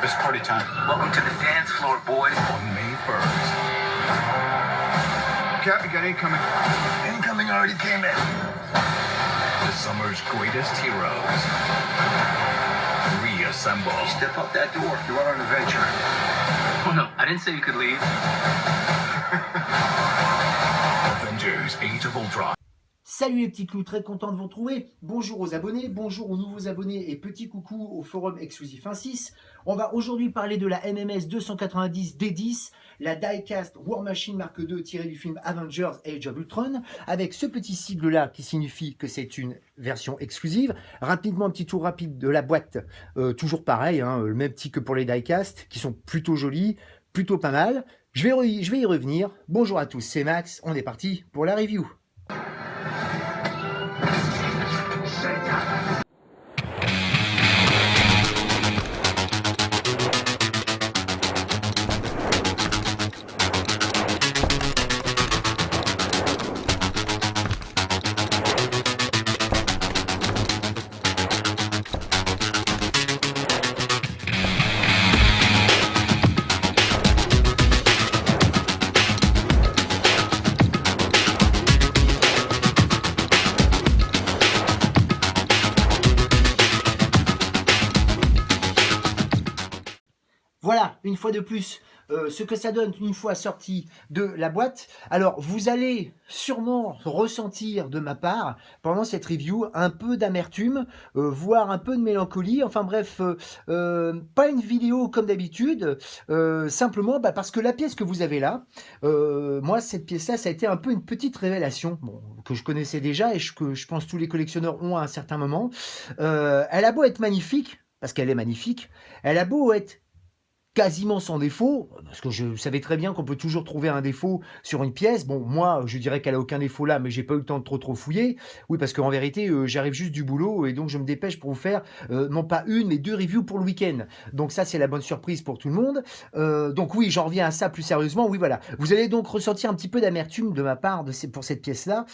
It's party time. Welcome to the dance floor, boys. On May 1st. Cap, we got incoming. Incoming already came in. The summer's greatest heroes. Reassemble. Step up that door. You're on an adventure. Oh no, I didn't say you could leave. Avengers Age of Ultron. Salut les petits clous, très content de vous retrouver. Bonjour aux abonnés, bonjour aux nouveaux abonnés et petit coucou au forum exclusif 1.6. On va aujourd'hui parler de la MMS 290 D10, la Diecast War Machine Mark II tirée du film Avengers Age of Ultron, avec ce petit sigle là qui signifie que c'est une version exclusive. Rapidement, un petit tour rapide de la boîte, toujours pareil, hein, le même petit que pour les Diecast, qui sont plutôt jolis, plutôt pas mal. Je vais y revenir. Bonjour à tous, c'est Max, on est parti pour la review. Voilà, une fois de plus, ce que ça donne une fois sorti de la boîte. Alors, vous allez sûrement ressentir de ma part, pendant cette review, un peu d'amertume, voire un peu de mélancolie. Enfin bref, pas une vidéo comme d'habitude, simplement parce que la pièce que vous avez là, moi, cette pièce-là, ça a été un peu une petite révélation, bon, que je connaissais déjà et que je pense tous les collectionneurs ont à un certain moment. Elle a beau être magnifique, parce qu'elle est magnifique, elle a beau être quasiment sans défaut, parce que je savais très bien qu'on peut toujours trouver un défaut sur une pièce. Bon, moi, je dirais qu'elle a aucun défaut là, mais j'ai pas eu le temps de trop fouiller. Oui, parce qu'en vérité, j'arrive juste du boulot et donc je me dépêche pour vous faire non pas une, mais 2 reviews pour le week-end. Donc ça, c'est la bonne surprise pour tout le monde. Donc oui, j'en reviens à ça plus sérieusement. Oui, voilà. Vous allez donc ressentir un petit peu d'amertume de ma part pour cette pièce-là,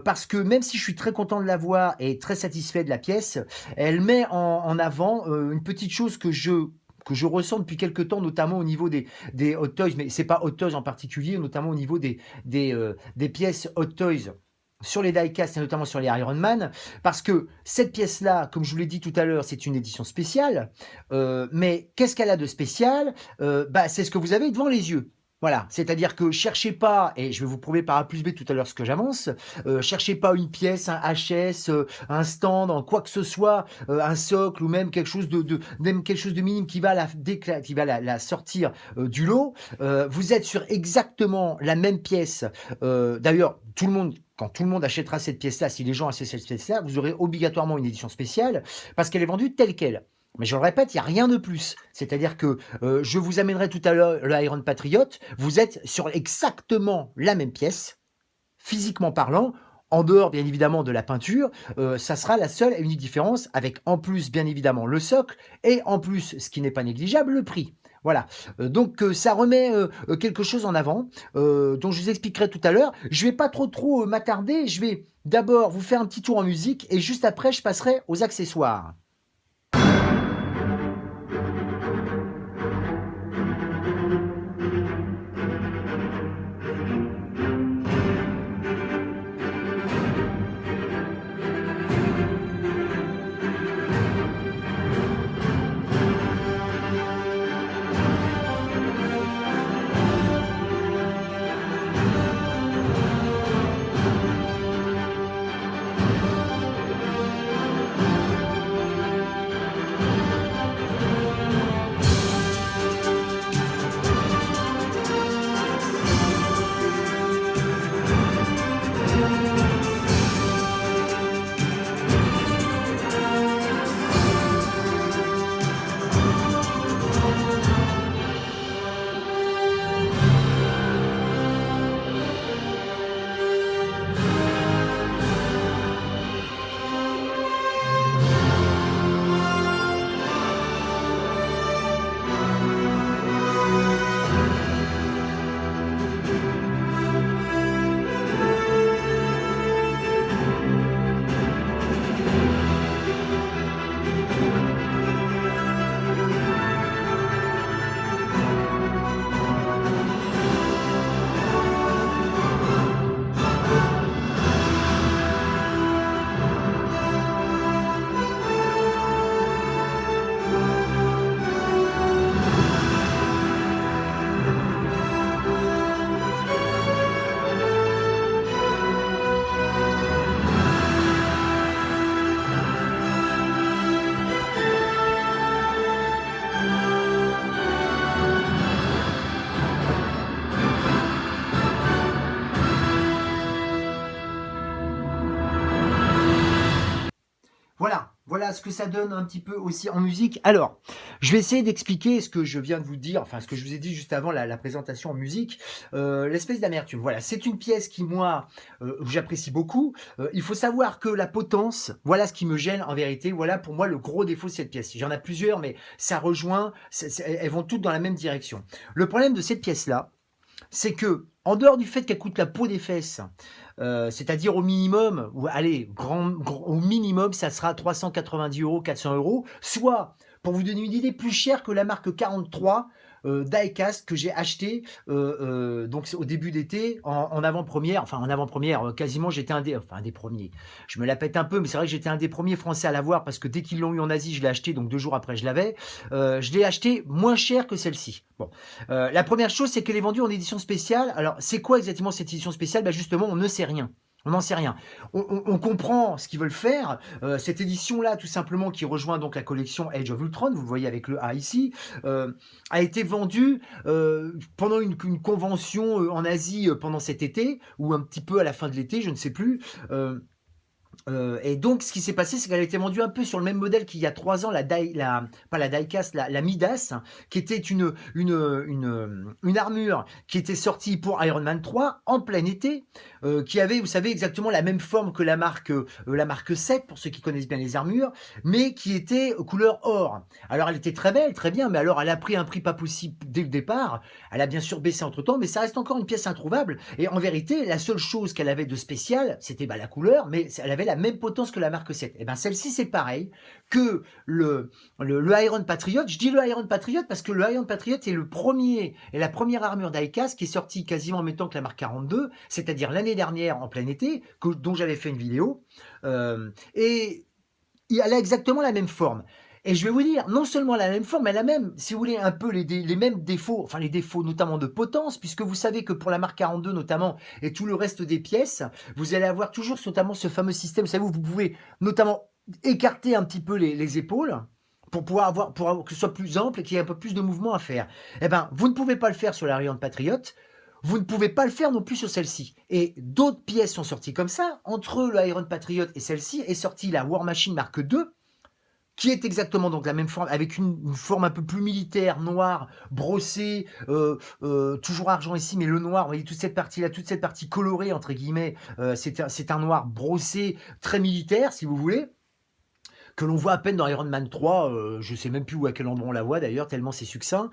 parce que même si je suis très content de la voir et très satisfait de la pièce, elle met en avant une petite chose que je ressens depuis quelques temps, notamment au niveau des Hot Toys, mais c'est pas Hot Toys en particulier, notamment au niveau des pièces Hot Toys sur les diecast et notamment sur les Iron Man, parce que cette pièce-là, comme je vous l'ai dit tout à l'heure, c'est une édition spéciale, mais qu'est-ce qu'elle a de spécial? C'est ce que vous avez devant les yeux. Voilà, c'est-à-dire que cherchez pas, et je vais vous prouver par A plus B tout à l'heure ce que j'avance, cherchez pas une pièce, un HS, un stand, en quoi que ce soit, un socle ou même quelque chose de minime qui va la sortir du lot. Vous êtes sur exactement la même pièce. D'ailleurs, quand tout le monde achètera cette pièce-là, si les gens achètent cette pièce-là, vous aurez obligatoirement une édition spéciale parce qu'elle est vendue telle qu'elle. Mais je le répète, il n'y a rien de plus. C'est-à-dire que je vous amènerai tout à l'heure le Iron Patriot. Vous êtes sur exactement la même pièce, physiquement parlant, en dehors bien évidemment de la peinture. Ça sera la seule et unique différence, avec en plus bien évidemment le socle et en plus, ce qui n'est pas négligeable, le prix. Voilà, donc ça remet quelque chose en avant, dont je vous expliquerai tout à l'heure. Je ne vais pas trop m'attarder, je vais d'abord vous faire un petit tour en musique et juste après je passerai aux accessoires. voilà ce que ça donne un petit peu aussi en musique. Alors, je vais essayer d'expliquer ce que je viens de vous dire, enfin ce que je vous ai dit juste avant la présentation en musique, l'espèce d'amertume. Voilà, c'est une pièce qui, moi, j'apprécie beaucoup. Il faut savoir que la potence, voilà ce qui me gêne en vérité. Voilà pour moi le gros défaut de cette pièce. J'en ai plusieurs, mais ça rejoint, elles vont toutes dans la même direction. Le problème de cette pièce-là, c'est que, en dehors du fait qu'elle coûte la peau des fesses, c'est-à-dire au minimum, ou allez, au minimum, ça sera 390 euros, 400 euros, soit, pour vous donner une idée, plus cher que la marque 43 Diecast que j'ai acheté donc au début d'été en avant-première, enfin en avant-première, quasiment j'étais un des premiers. Je me la pète un peu, mais c'est vrai que j'étais un des premiers Français à l'avoir parce que dès qu'ils l'ont eu en Asie, je l'ai acheté, donc 2 jours après je l'avais. Je l'ai acheté moins cher que celle-ci. Bon, la première chose, c'est qu'elle est vendue en édition spéciale. Alors, c'est quoi exactement cette édition spéciale? Bah justement, on ne sait rien. On n'en sait rien. On comprend ce qu'ils veulent faire. Cette édition-là, tout simplement, qui rejoint donc la collection Age of Ultron, vous le voyez avec le A ici, a été vendue pendant une convention en Asie pendant cet été, ou un petit peu à la fin de l'été, je ne sais plus. Et donc, ce qui s'est passé, c'est qu'elle a été vendue un peu sur le même modèle qu'il y a 3 ans, pas la Diecast, la Midas, qui était une armure qui était sortie pour Iron Man 3 en plein été, qui avait, vous savez, exactement la même forme que la marque 7, pour ceux qui connaissent bien les armures, mais qui était couleur or. Alors, elle était très belle, très bien, mais alors elle a pris un prix pas possible dès le départ. Elle a bien sûr baissé entre-temps, mais ça reste encore une pièce introuvable. Et en vérité, la seule chose qu'elle avait de spécial, c'était la couleur, mais elle avait la même potence que la marque 7. Et bien celle-ci, c'est pareil que le Iron Patriot. Je dis le Iron Patriot parce que le Iron Patriot est la première armure Diecast qui est sortie quasiment en même temps que la marque 42, c'est-à-dire l'année dernière en plein été, dont j'avais fait une vidéo. Et elle a exactement la même forme. Et je vais vous dire, non seulement elle a la même forme, elle a même, si vous voulez, un peu les mêmes défauts, enfin les défauts notamment de potence, puisque vous savez que pour la marque 42 notamment, et tout le reste des pièces, vous allez avoir toujours notamment ce fameux système, vous savez, où vous pouvez notamment écarter un petit peu les épaules, pour que ce soit plus ample et qu'il y ait un peu plus de mouvement à faire. Eh ben, vous ne pouvez pas le faire sur la Iron Patriot, vous ne pouvez pas le faire non plus sur celle-ci. Et d'autres pièces sont sorties comme ça. Entre le Iron Patriot et celle-ci est sortie la War Machine Mark II, qui est exactement donc la même forme, avec une forme un peu plus militaire, noire, brossée, toujours argent ici, mais le noir, vous voyez toute cette partie-là, toute cette partie colorée, entre guillemets, c'est un noir brossé, très militaire, si vous voulez, que l'on voit à peine dans Iron Man 3, je sais même plus où à quel endroit on la voit d'ailleurs, tellement c'est succinct.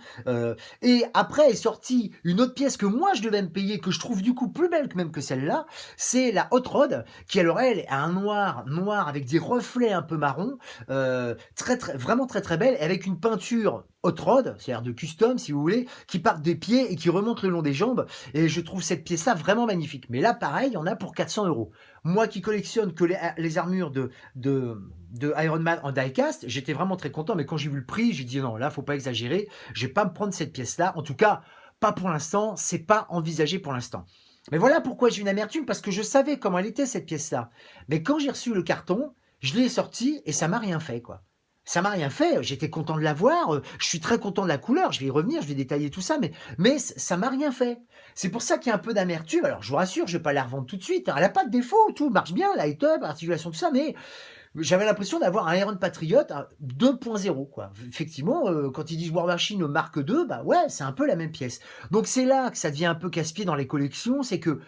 Et après est sortie une autre pièce que moi je devais me payer, que je trouve du coup plus belle même que celle-là, c'est la Hot Rod, qui alors elle a un noir avec des reflets un peu marron, vraiment très très belle, avec une peinture Hot Rod, c'est-à-dire de custom si vous voulez, qui part des pieds et qui remonte le long des jambes, et je trouve cette pièce-là vraiment magnifique. Mais là pareil, il y en a pour 400 euros. Moi qui collectionne que les armures de Iron Man en diecast, j'étais vraiment très content, mais quand j'ai vu le prix, j'ai dit non, là, faut pas exagérer, je vais pas me prendre cette pièce-là, en tout cas, pas pour l'instant, c'est pas envisagé pour l'instant. Mais voilà pourquoi j'ai une amertume, parce que je savais comment elle était, cette pièce-là. Mais quand j'ai reçu le carton, je l'ai sorti et ça m'a rien fait, quoi. Ça m'a rien fait, j'étais content de la voir, je suis très content de la couleur, je vais y revenir, je vais détailler tout ça, mais ça m'a rien fait. C'est pour ça qu'il y a un peu d'amertume. Alors je vous rassure, je vais pas la revendre tout de suite, elle a pas de défaut, tout marche bien, light-up, articulation, tout ça, mais j'avais l'impression d'avoir un Iron Patriot 2.0, quoi. Effectivement, quand ils disent War Machine Mark II, bah ouais, c'est un peu la même pièce. Donc c'est là que ça devient un peu casse-pied dans les collections, c'est que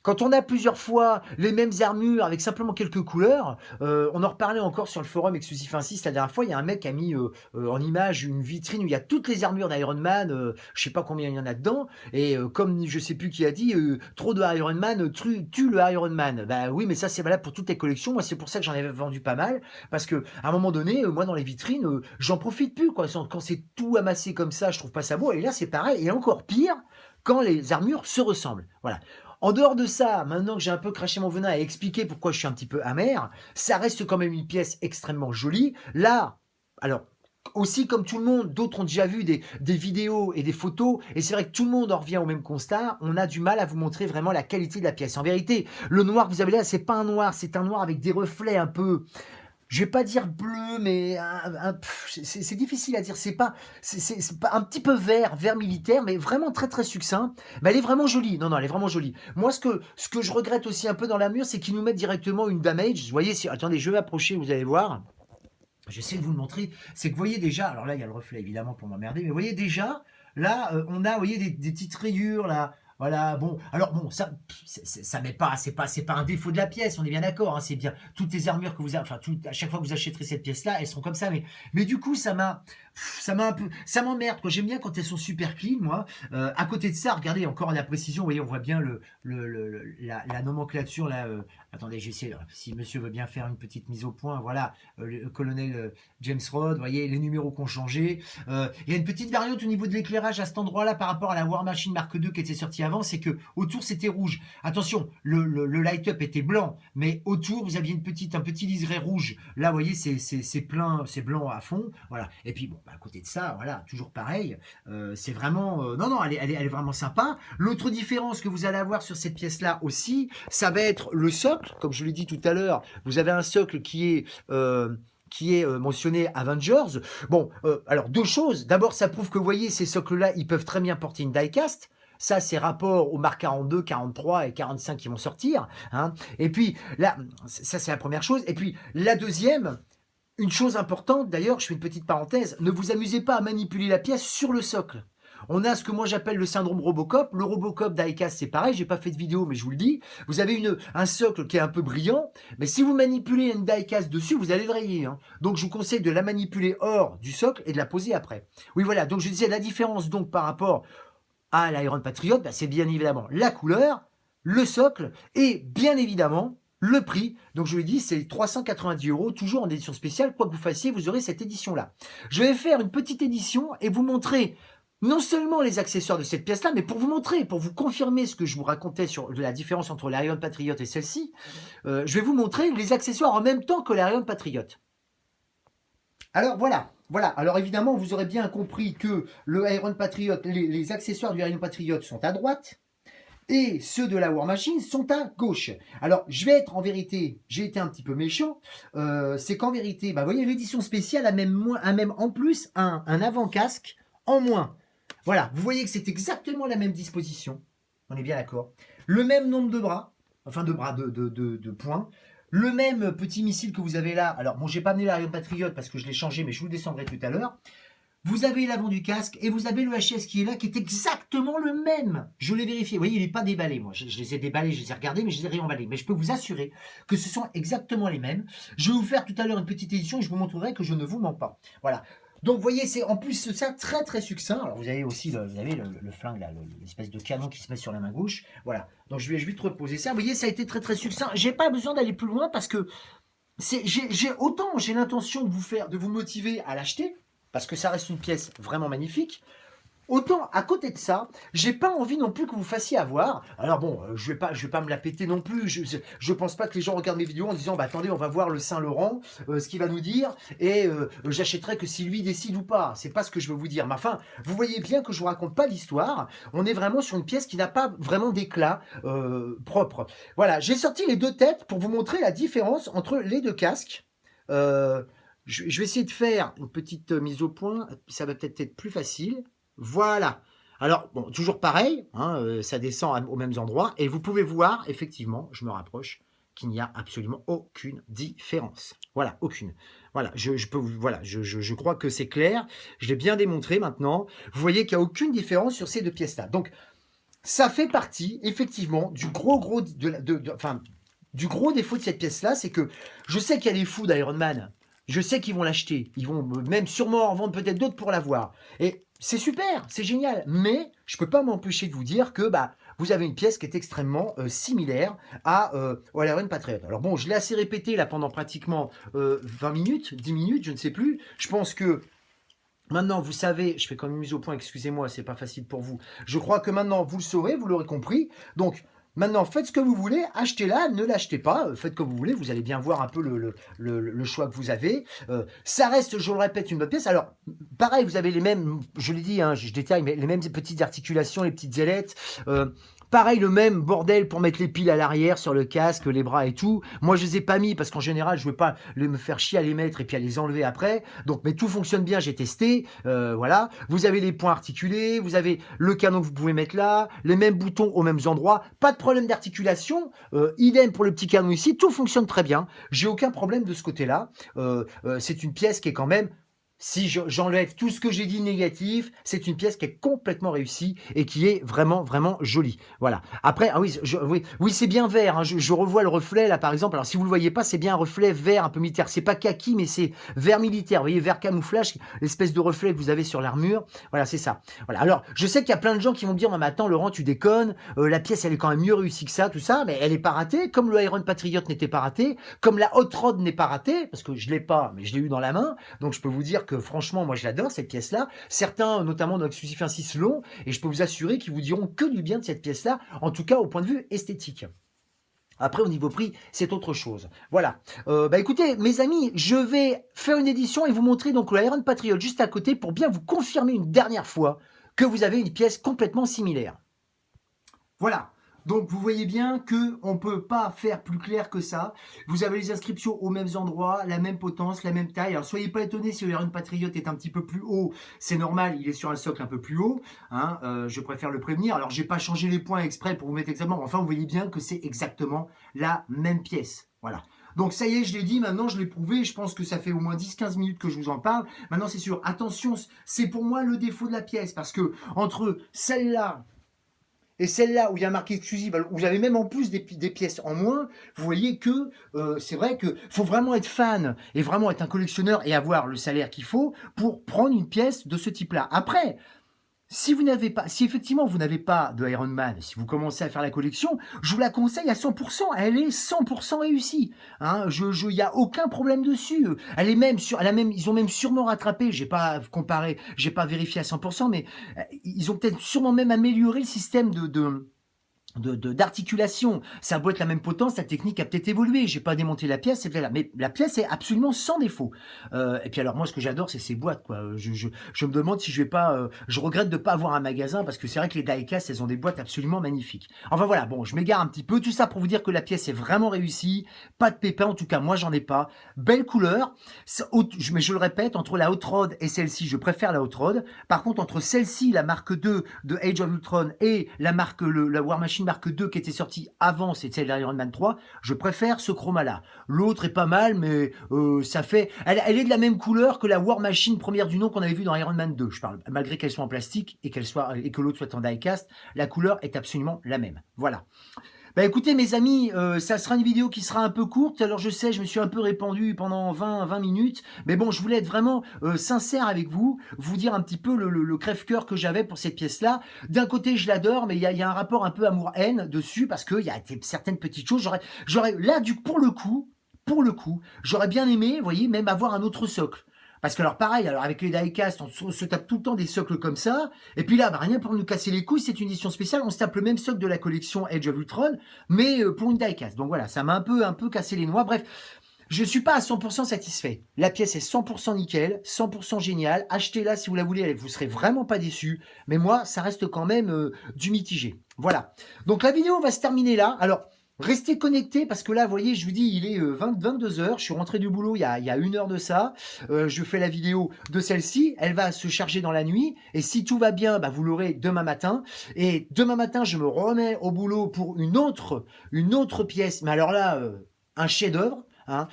quand on a plusieurs fois les mêmes armures avec simplement quelques couleurs, on en reparlait encore sur le forum exclusif ainsi, la dernière fois, il y a un mec qui a mis en image une vitrine où il y a toutes les armures d'Iron Man, je sais pas combien il y en a dedans, et comme je sais plus qui a dit, trop de Iron Man tue le Iron Man. Bah oui, mais ça c'est valable pour toutes les collections, moi c'est pour ça que j'en avais vendu pas mal, parce que à un moment donné, moi dans les vitrines, j'en profite plus, quoi. Quand c'est tout amassé comme ça, je trouve pas ça beau, et là c'est pareil, et encore pire, quand les armures se ressemblent. Voilà. En dehors de ça, maintenant que j'ai un peu craché mon venin et expliqué pourquoi je suis un petit peu amer, ça reste quand même une pièce extrêmement jolie. Là, alors, aussi comme tout le monde, d'autres ont déjà vu des vidéos et des photos, et c'est vrai que tout le monde en revient au même constat, on a du mal à vous montrer vraiment la qualité de la pièce. En vérité, le noir que vous avez là, c'est pas un noir, c'est un noir avec des reflets un peu... Je vais pas dire bleu, mais c'est difficile à dire. C'est pas un petit peu vert militaire, mais vraiment très très succinct. Mais elle est vraiment jolie. Non, elle est vraiment jolie. Moi, ce que je regrette aussi un peu dans la mur, c'est qu'ils nous mettent directement une damage. Vous voyez, attendez, je vais approcher, vous allez voir. j'essaie de vous le montrer, c'est que vous voyez déjà, alors là il y a le reflet évidemment pour m'emmerder, mais vous voyez déjà, là on a, vous voyez, des petites rayures là, voilà, bon, alors bon, ça met pas, c'est pas un défaut de la pièce, on est bien d'accord, hein, c'est bien, toutes les armures que vous avez, enfin, à chaque fois que vous achèterez cette pièce-là, elles seront comme ça, mais du coup, ça m'emmerde, quoi, j'aime bien quand elles sont super clean, moi. À côté de ça, regardez, encore la précision, vous voyez, on voit bien la nomenclature, là, attendez, j'essaie, si monsieur veut bien faire une petite mise au point, voilà, le colonel James Rhodes, vous voyez, les numéros qui ont changé, il y a une petite variante au niveau de l'éclairage à cet endroit-là par rapport à la War Machine Mark II qui était sortie avant, c'est que autour c'était rouge. Attention, le light-up était blanc, mais autour vous aviez un petit liseré rouge. Là, vous voyez, c'est plein, c'est blanc à fond, voilà. Et puis bon, à côté de ça, voilà, toujours pareil. C'est vraiment, non, elle est vraiment sympa. L'autre différence que vous allez avoir sur cette pièce-là aussi, ça va être le socle. Comme je l'ai dit tout à l'heure, vous avez un socle qui est mentionné Avengers. Bon, alors deux choses. D'abord, ça prouve que vous voyez, ces socles-là, ils peuvent très bien porter une diecast. Ça, c'est rapport aux Mark 42, 43 et 45 qui vont sortir. Hein. Et puis, là, ça, c'est la première chose. Et puis, la deuxième, une chose importante, d'ailleurs, je fais une petite parenthèse, ne vous amusez pas à manipuler la pièce sur le socle. On a ce que moi j'appelle le syndrome Robocop. Le Robocop diecast, c'est pareil, j'ai pas fait de vidéo, mais je vous le dis. Vous avez un socle qui est un peu brillant, mais si vous manipulez une diecast dessus, vous allez le rayer. Hein. Donc je vous conseille de la manipuler hors du socle et de la poser après. Oui, voilà, donc je disais la différence donc par rapport à l'Iron Patriot, bah, c'est bien évidemment la couleur, le socle et bien évidemment le prix. Donc je vous l'ai dit, c'est 390 €, toujours en édition spéciale. Quoi que vous fassiez, vous aurez cette édition-là. Je vais faire une petite édition et vous montrer non seulement les accessoires de cette pièce-là, mais pour vous montrer, pour vous confirmer ce que je vous racontais sur la différence entre l'Iron Patriot et celle-ci, je vais vous montrer les accessoires en même temps que l'Iron Patriot. Alors voilà. Alors évidemment, vous aurez bien compris que le Iron Patriot, les accessoires du Iron Patriot sont à droite et ceux de la War Machine sont à gauche. Alors je vais être en vérité, j'ai été un petit peu méchant, c'est qu'en vérité, bah, vous voyez, l'édition spéciale a même en plus un avant-casque en moins. Voilà, vous voyez que c'est exactement la même disposition, on est bien d'accord. Le même nombre de bras, enfin de bras, de points. Le même petit missile que vous avez là. Alors bon, j'ai pas amené l'Iron Patriot parce que je l'ai changé, mais je vous le descendrai tout à l'heure. Vous avez l'avant du casque et vous avez le HS qui est là, qui est exactement le même. Je l'ai vérifié. Vous voyez, il n'est pas déballé. Moi, je les ai déballés, je les ai regardés, mais je les ai réemballés. Mais je peux vous assurer que ce sont exactement les mêmes. Je vais vous faire tout à l'heure une petite édition et je vous montrerai que je ne vous mens pas. Voilà. Donc, vous voyez, c'est en plus ça très très succinct. Alors, vous avez aussi le flingue, là, l'espèce de canon qui se met sur la main gauche. Voilà. Donc, je vais vite reposer ça. Vous voyez, ça a été très très succinct. J'ai pas besoin d'aller plus loin parce que j'ai l'intention de vous motiver à l'acheter parce que ça reste une pièce vraiment magnifique. Autant, à côté de ça, j'ai pas envie non plus que vous fassiez avoir. Alors bon, je vais pas me la péter non plus. Je pense pas que les gens regardent mes vidéos en disant, bah attendez, on va voir le Saint-Laurent, ce qu'il va nous dire, et j'achèterai que si lui décide ou pas. C'est pas ce que je veux vous dire. Mais enfin, vous voyez bien que je vous raconte pas l'histoire. On est vraiment sur une pièce qui n'a pas vraiment d'éclat propre. Voilà, j'ai sorti les deux têtes pour vous montrer la différence entre les deux casques. Je vais essayer de faire une petite mise au point. Ça va peut-être être plus facile. Voilà. Alors, bon, toujours pareil, hein, ça descend aux mêmes endroits. Et vous pouvez voir, effectivement, je me rapproche, qu'il n'y a absolument aucune différence. Voilà, aucune. Voilà, je crois que c'est clair. Je l'ai bien démontré maintenant. Vous voyez qu'il n'y a aucune différence sur ces deux pièces-là. Donc, ça fait partie, effectivement, du gros défaut de cette pièce-là. C'est que je sais qu'il y a des fous d'Iron Man. Je sais qu'ils vont l'acheter. Ils vont même sûrement en vendre peut-être d'autres pour l'avoir. Et c'est super, c'est génial. Mais je ne peux pas m'empêcher de vous dire que vous avez une pièce qui est extrêmement similaire au Iron Patriot. Alors bon, je l'ai assez répété là pendant pratiquement 20 minutes, 10 minutes, je ne sais plus. Je pense que maintenant, vous savez, je fais quand même mise au point, excusez-moi, c'est pas facile pour vous. Je crois que maintenant, vous le saurez, vous l'aurez compris. Donc, maintenant, faites ce que vous voulez, achetez-la, ne l'achetez pas, faites comme vous voulez, vous allez bien voir un peu le choix que vous avez. Ça reste, je le répète, une bonne pièce. Alors, pareil, vous avez les mêmes, je l'ai dit, je détaille, mais les mêmes petites articulations, les petites ailettes. Pareil, le même bordel pour mettre les piles à l'arrière, sur le casque, les bras et tout. Moi, je les ai pas mis parce qu'en général, je veux pas me faire chier à les mettre et puis à les enlever après. Donc, mais tout fonctionne bien, j'ai testé. Voilà. Vous avez les points articulés, vous avez le canon que vous pouvez mettre là, les mêmes boutons aux mêmes endroits. Pas de problème d'articulation. Idem pour le petit canon ici. Tout fonctionne très bien. J'ai aucun problème de ce côté-là. C'est une pièce qui est quand même, si j'enlève tout ce que j'ai dit négatif, c'est une pièce qui est complètement réussie et qui est vraiment, vraiment jolie. Voilà. Après, ah oui, oui, c'est bien vert. Hein. Je revois le reflet là, par exemple. Alors, si vous le voyez pas, c'est bien un reflet vert un peu militaire. C'est pas kaki, mais c'est vert militaire. Vous voyez, vert camouflage, l'espèce de reflet que vous avez sur l'armure. Voilà, c'est ça. Voilà. Alors, je sais qu'il y a plein de gens qui vont me dire, mais attends, Laurent, tu déconnes. La pièce, elle est quand même mieux réussie que ça, tout ça. Mais elle est pas ratée. Comme le Iron Patriot n'était pas raté, comme la Hot Rod n'est pas ratée, parce que je l'ai pas, mais je l'ai eu dans la main. Donc, je peux vous dire que franchement, moi je l'adore cette pièce-là. Certains, notamment dans Exclusif 1.6 l'ont, et je peux vous assurer qu'ils vous diront que du bien de cette pièce-là, en tout cas au point de vue esthétique. Après, au niveau prix, c'est autre chose. Voilà. Écoutez, mes amis, je vais faire une édition et vous montrer donc le Iron Patriot juste à côté pour bien vous confirmer une dernière fois que vous avez une pièce complètement similaire. Voilà. Donc vous voyez bien qu'on ne peut pas faire plus clair que ça. Vous avez les inscriptions aux mêmes endroits, la même potence, la même taille. Alors soyez pas étonnés si le Iron Patriot est un petit peu plus haut. C'est normal, il est sur un socle un peu plus haut. Hein, je préfère le prévenir. Alors j'ai pas changé les points exprès pour vous mettre exactement. Enfin vous voyez bien que c'est exactement la même pièce. Voilà. Donc ça y est, je l'ai dit, maintenant je l'ai prouvé, je pense que ça fait au moins 10-15 minutes que je vous en parle. Maintenant c'est sûr, attention, c'est pour moi le défaut de la pièce. Parce que entre celle-là et celle-là où il y a marqué exclusive, où vous avez même en plus des pièces en moins, vous voyez que c'est vrai qu'il faut vraiment être fan et vraiment être un collectionneur et avoir le salaire qu'il faut pour prendre une pièce de ce type-là. Après, si effectivement vous n'avez pas de Iron Man, si vous commencez à faire la collection, je vous la conseille à 100%. Elle est 100% réussie. Hein, il y a aucun problème dessus. Ils ont même sûrement rattrapé. J'ai pas comparé, j'ai pas vérifié à 100%, mais ils ont peut-être sûrement même amélioré le système d'articulation. Ça doit être la même potence, la technique a peut-être évolué. J'ai pas démonté la pièce, c'est là, mais la pièce est absolument sans défaut. Et puis alors moi, ce que j'adore, c'est ces boîtes, quoi. Je me demande si je vais pas, je regrette de pas avoir un magasin parce que c'est vrai que les die-cast, elles ont des boîtes absolument magnifiques. Enfin voilà, bon, je m'égare un petit peu. Tout ça pour vous dire que la pièce est vraiment réussie, pas de pépins, en tout cas moi j'en ai pas. Belle couleur, mais je le répète, entre la Hot Rod et celle-ci, je préfère la Hot Rod. Par contre, entre celle-ci, la marque 2 de Age of Ultron et la marque la War Machine marque 2 qui était sortie avant, c'est celle d'Iron Man 3, je préfère ce chroma-là. L'autre est pas mal, mais ça fait... Elle est de la même couleur que la War Machine première du nom qu'on avait vue dans Iron Man 2, je parle. Malgré qu'elle soit en plastique et que l'autre soit en die-cast, la couleur est absolument la même. Voilà. Écoutez mes amis, ça sera une vidéo qui sera un peu courte. Alors je sais, je me suis un peu répandu pendant 20 minutes. Mais bon, je voulais être vraiment sincère avec vous dire un petit peu le crève-cœur que j'avais pour cette pièce-là. D'un côté, je l'adore, mais il y a un rapport un peu amour-haine dessus parce qu'il y a certaines petites choses. J'aurais là, pour le coup, j'aurais bien aimé, vous voyez, même avoir un autre socle. Parce que alors pareil, avec les die-cast, on se tape tout le temps des socles comme ça, et puis là, rien pour nous casser les couilles, c'est une édition spéciale, on se tape le même socle de la collection Age of Ultron, mais pour une die-cast. Donc voilà, ça m'a un peu cassé les noix. Bref, je suis pas à 100% satisfait. La pièce est 100% nickel, 100% génial. Achetez-la si vous la voulez, vous serez vraiment pas déçus. Mais moi, ça reste quand même du mitigé. Voilà. Donc la vidéo va se terminer là. Alors, restez connectés parce que là, vous voyez, je vous dis, il est 22h. Je suis rentré du boulot il y a 1 heure de ça. Je fais la vidéo de celle-ci. Elle va se charger dans la nuit. Et si tout va bien, vous l'aurez demain matin. Et demain matin, je me remets au boulot pour une autre pièce. Mais alors là, un chef-d'œuvre. Hein.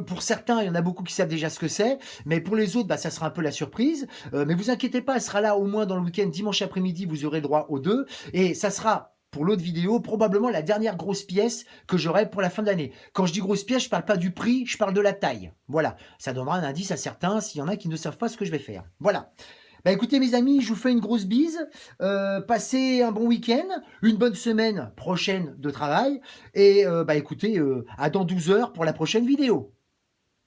Pour certains, il y en a beaucoup qui savent déjà ce que c'est, mais pour les autres, ça sera un peu la surprise. Mais vous inquiétez pas, elle sera là au moins dans le week-end, dimanche après-midi, vous aurez droit aux deux. Et ça sera... pour l'autre vidéo, probablement la dernière grosse pièce que j'aurai pour la fin de l'année. Quand je dis grosse pièce, je parle pas du prix, je parle de la taille. Voilà, ça donnera un indice à certains s'il y en a qui ne savent pas ce que je vais faire. Voilà. Écoutez mes amis, je vous fais une grosse bise. Passez un bon week-end, une bonne semaine prochaine de travail. Et écoutez, à dans 12 heures pour la prochaine vidéo.